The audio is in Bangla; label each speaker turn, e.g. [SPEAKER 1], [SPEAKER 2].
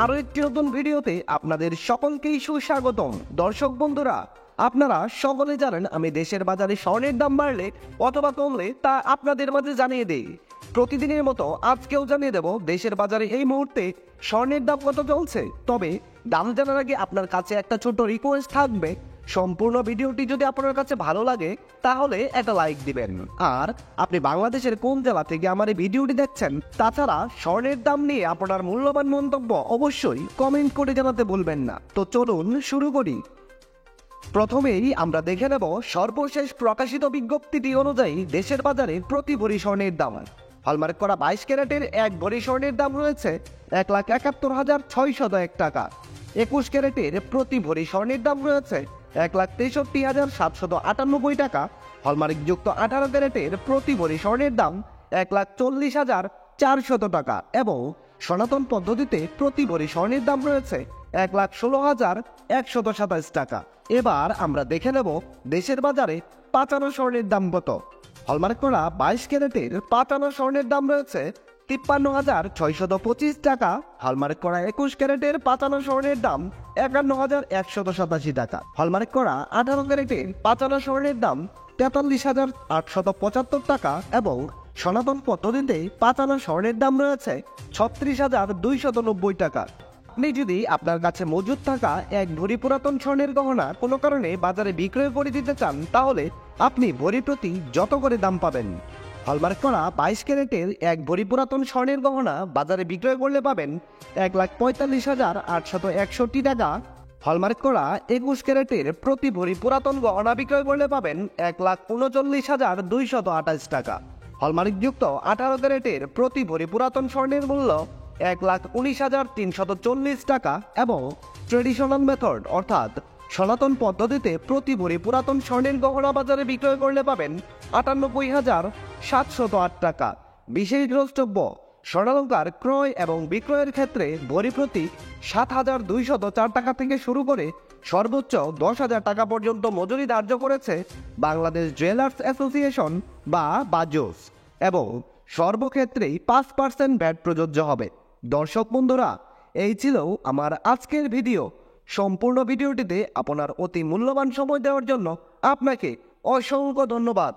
[SPEAKER 1] আরো একটি নতুন ভিডিওতে আপনাদের সকলকেই সুস্বাগতম। দর্শক বন্ধুরা, আপনারা সকলে জানেন আমি দেশের বাজারে স্বর্ণের দাম বাড়লে অথবা কমলে তা আপনাদের মাঝে জানিয়ে দেই। প্রতিদিনের মতো আজকেও জানিয়ে দেব দেশের বাজারে এই মুহূর্তে স্বর্ণের দাম কত চলছে। তবে দাম জানার আগে আপনার কাছে একটা ছোট রিকোয়েস্ট থাকবে, সম্পূর্ণ ভিডিওটি যদি আপনার কাছে ভালো লাগে তাহলে একটা লাইক দিবেন। আর আপনি বাংলাদেশের কোন জেলা থেকে আমার এই ভিডিওটি দেখছেন, তাছাড়া স্বর্ণের দাম নিয়ে আপনার মূল্যবান মন্তব্য অবশ্যই কমেন্ট করে জানাতে ভুলবেন না। তো চলুন শুরু করি। প্রথমেই আমরা দেখে নেব সর্বশেষ প্রকাশিত বিজ্ঞপ্তিটি অনুযায়ী দেশের বাজারে প্রতি ভরি স্বর্ণের দাম। হলমার্ক করা 22 ক্যারেটের এক ভরি স্বর্ণের দাম রয়েছে 1,71,601 টাকা। 21 ক্যারেটের প্রতি ভরি স্বর্ণের দাম রয়েছে 1,63,798 টাকা। হলমার্কযুক্ত 18 ক্যারেটের প্রতি ভরি স্বর্ণের দাম 1,40,400 টাকা এবং সনাতন পদ্ধতিতে প্রতি ভরি স্বর্ণের দাম রয়েছে 1,16,127 টাকা। এবার আমরা দেখে নেব দেশের বাজারে পাঁচানো স্বর্ণের দাম কত। হলমার্ক করা 22 ক্যারেটের পাঁচানো স্বর্ণের দাম রয়েছে 53,625 টাকা। হলমার্ক করা 21 ক্যারেটের পাঁচানো স্বর্ণের দাম 51,187 টাকা। হলমার্ক করা 18 ক্যারেটের পাঁচানো স্বর্ণের দাম 43,875 টাকা এবং সনাতন পদ্ধতিতে পাঁচানো স্বর্ণের দাম রয়েছে 36,290 টাকা। আপনি যদি আপনার কাছে মজুদ থাকা এক ভরি পুরাতন স্বর্ণের গহনা কোনো কারণে বাজারে বিক্রয় করে দিতে চান, তাহলে আপনি ভরি প্রতি যত করে দাম পাবেন। হলমার্ক করা 22 ক্যারেটের এক ভরি পুরাতন স্বর্ণের গহনা বাজারে বিক্রয় করলে পাবেন 1,45,861 টাকা। হলমার্ক করা 21 ক্যারেটের প্রতি ভরি পুরাতন গহনা বিক্রয় করলে পাবেন 1,39,228 টাকা। হলমার্কযুক্ত 18 ক্যারেটের প্রতি ভরি পুরাতন স্বর্ণের মূল্য 1,19,340 টাকা এবং ট্রেডিশনাল মেথড অর্থাৎ সনাতন পদ্ধতিতে প্রতি ভরি পুরাতন স্বর্ণের গহনা বাজারে বিক্রয় করলে পাবেন 98,708 টাকা। বিশেষ দ্রষ্টব্য, স্বর্ণালঙ্কার ক্রয় এবং বিক্রয়ের ক্ষেত্রে ভরি প্রতি 7,204 টাকা থেকে শুরু করে সর্বোচ্চ 10,000 টাকা পর্যন্ত মজুরি ধার্য করেছে বাংলাদেশ জুয়েলার্স অ্যাসোসিয়েশন বা বাজুস এবং সর্বক্ষেত্রেই 5% ভ্যাট প্রযোজ্য হবে। দর্শক বন্ধুরা, এই ছিল আমার আজকের ভিডিও। সম্পূর্ণ ভিডিওটিতে আপনার অতি মূল্যবান সময় দেওয়ার জন্য আপনাকে অসংখ্য ধন্যবাদ।